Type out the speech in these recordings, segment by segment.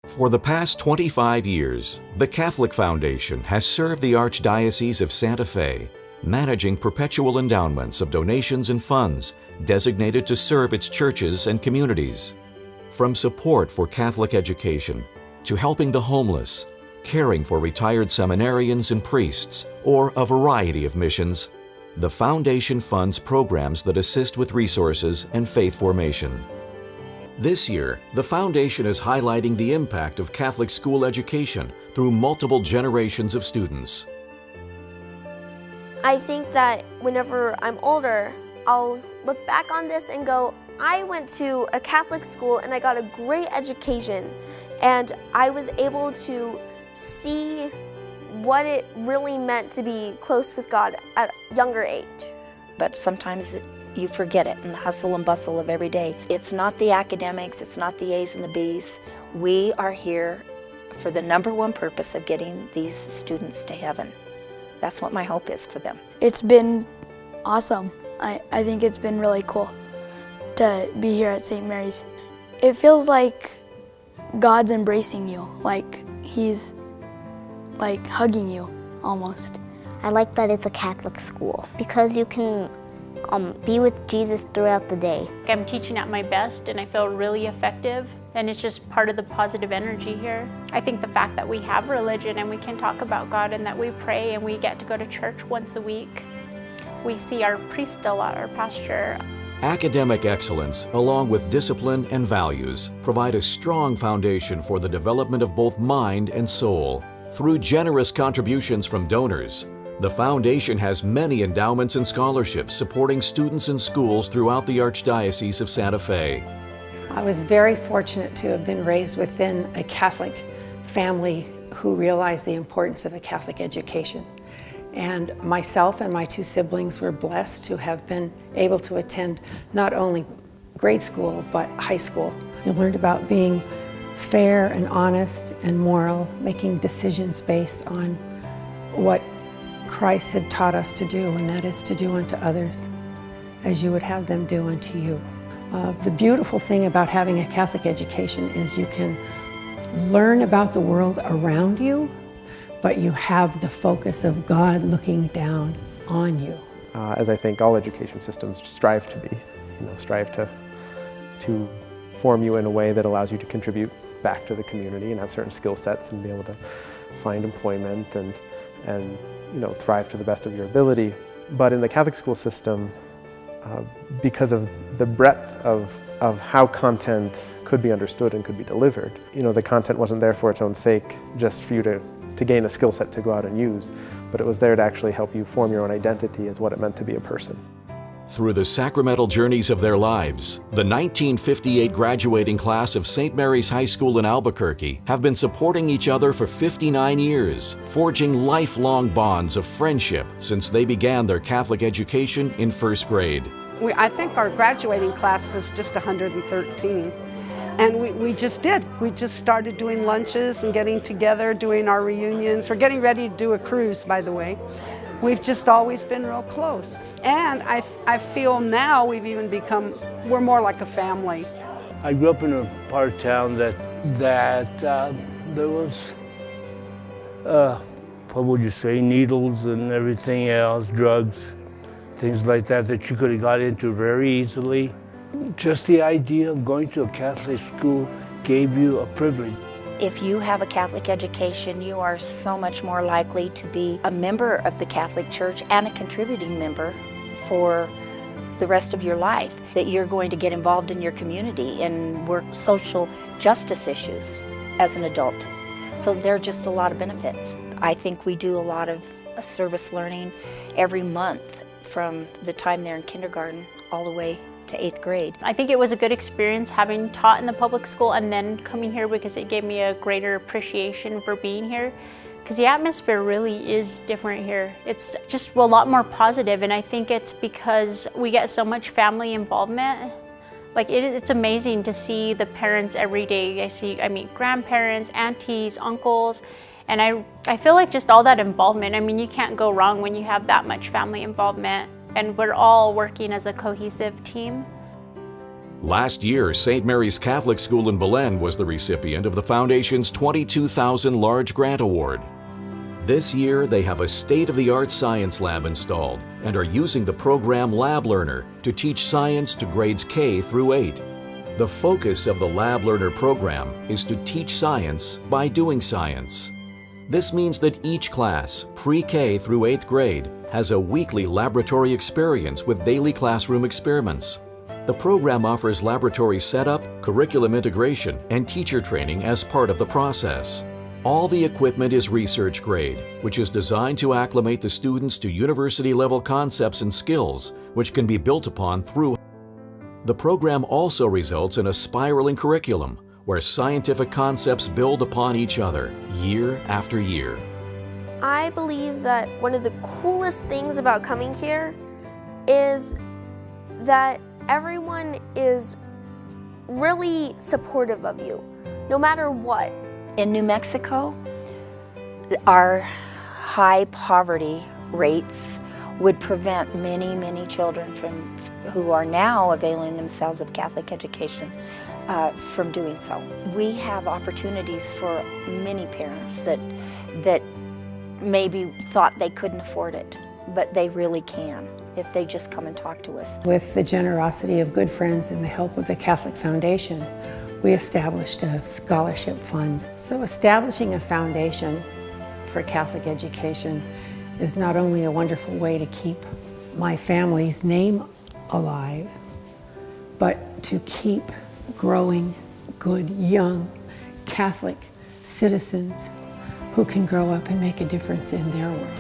For the past 25 years, the Catholic Foundation has served the Archdiocese of Santa Fe, managing perpetual endowments of donations and funds designated to serve its churches and communities. From support for Catholic education to helping the homeless, caring for retired seminarians and priests, or a variety of missions, the Foundation funds programs that assist with resources and faith formation. This year, the Foundation is highlighting the impact of Catholic school education through multiple generations of students. I think that whenever I'm older, I'll look back on this and go, I went to a Catholic school and I got a great education, and I was able to see what it really meant to be close with God at a younger age. But sometimes you forget it in the hustle and bustle of every day. It's not the academics, it's not the A's and the B's. We are here for the number one purpose of getting these students to heaven. That's what my hope is for them. It's been awesome. I think it's been really cool to be here at St. Mary's. It feels like God's embracing you, like He's like hugging you almost. I like that it's a Catholic school because you can be with Jesus throughout the day. I'm teaching at my best and I feel really effective, and it's just part of the positive energy here. I think the fact that we have religion and we can talk about God and that we pray and we get to go to church once a week. We see our priest a lot, our pastor. Academic excellence, along with discipline and values, provide a strong foundation for the development of both mind and soul. Through generous contributions from donors, the Foundation has many endowments and scholarships supporting students and schools throughout the Archdiocese of Santa Fe. I was very fortunate to have been raised within a Catholic family who realized the importance of a Catholic education. And myself and my two siblings were blessed to have been able to attend not only grade school, but high school. I learned about being fair and honest and moral, making decisions based on what Christ had taught us to do, and that is to do unto others as you would have them do unto you. The beautiful thing about having a Catholic education is you can learn about the world around you, but you have the focus of God looking down on you. As I think all education systems strive to be, strive to form you in a way that allows you to contribute back to the community and have certain skill sets and be able to find employment and thrive to the best of your ability. But in the Catholic school system, because of the breadth of how content could be understood and could be delivered, the content wasn't there for its own sake, just for you to gain a skill set to go out and use, but it was there to actually help you form your own identity as what it meant to be a person. Through the sacramental journeys of their lives, the 1958 graduating class of St. Mary's High School in Albuquerque have been supporting each other for 59 years, forging lifelong bonds of friendship since they began their Catholic education in first grade. I think our graduating class was just 113. And we just did. We just started doing lunches and getting together, doing our reunions. We're getting ready to do a cruise, by the way. We've just always been real close. And I feel now we've even we're more like a family. I grew up in a part of town that there was, what would you say, needles and everything else, drugs, things like that you could have got into very easily. Just the idea of going to a Catholic school gave you a privilege. If you have a Catholic education, you are so much more likely to be a member of the Catholic Church and a contributing member for the rest of your life, that you're going to get involved in your community and work social justice issues as an adult. So there are just a lot of benefits. I think we do a lot of service learning every month from the time they're in kindergarten all the way to 8th grade. I think it was a good experience having taught in the public school and then coming here, because it gave me a greater appreciation for being here, because the atmosphere really is different here. It's just a lot more positive, and I think it's because we get so much family involvement. Like it's amazing to see the parents every day. I meet grandparents, aunties, uncles, and I feel like just all that involvement, I mean, you can't go wrong when you have that much family involvement. And we're all working as a cohesive team. Last year, St. Mary's Catholic School in Belen was the recipient of the Foundation's $22,000 Large Grant Award. This year, they have a state-of-the-art science lab installed and are using the program Lab Learner to teach science to grades K through 8. The focus of the Lab Learner program is to teach science by doing science. This means that each class, pre-K through 8th grade, has a weekly laboratory experience with daily classroom experiments. The program offers laboratory setup, curriculum integration, and teacher training as part of the process. All the equipment is research grade, which is designed to acclimate the students to university-level concepts and skills, which can be built upon through. The program also results in a spiraling curriculum, where scientific concepts build upon each other, year after year. I believe that one of the coolest things about coming here is that everyone is really supportive of you, no matter what. In New Mexico, our high poverty rates would prevent many, many children who are now availing themselves of Catholic education from doing so. We have opportunities for many parents that maybe thought they couldn't afford it, but they really can if they just come and talk to us. With the generosity of good friends and the help of the Catholic Foundation, we established a scholarship fund. So establishing a foundation for Catholic education is not only a wonderful way to keep my family's name alive, but to keep growing good, young Catholic citizens who can grow up and make a difference in their world.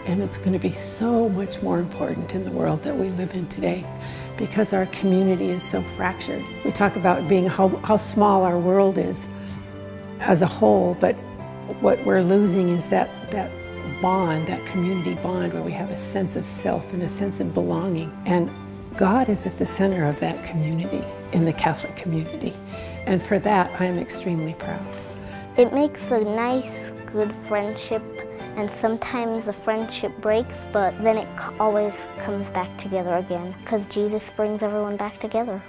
And it's going to be so much more important in the world that we live in today because our community is so fractured. We talk about being how small our world is as a whole, but what we're losing is that bond, that community bond where we have a sense of self and a sense of belonging. And God is at the center of that community, in the Catholic community. And for that, I'm extremely proud. It makes a nice, good friendship, and sometimes the friendship breaks, but then it always comes back together again, because Jesus brings everyone back together.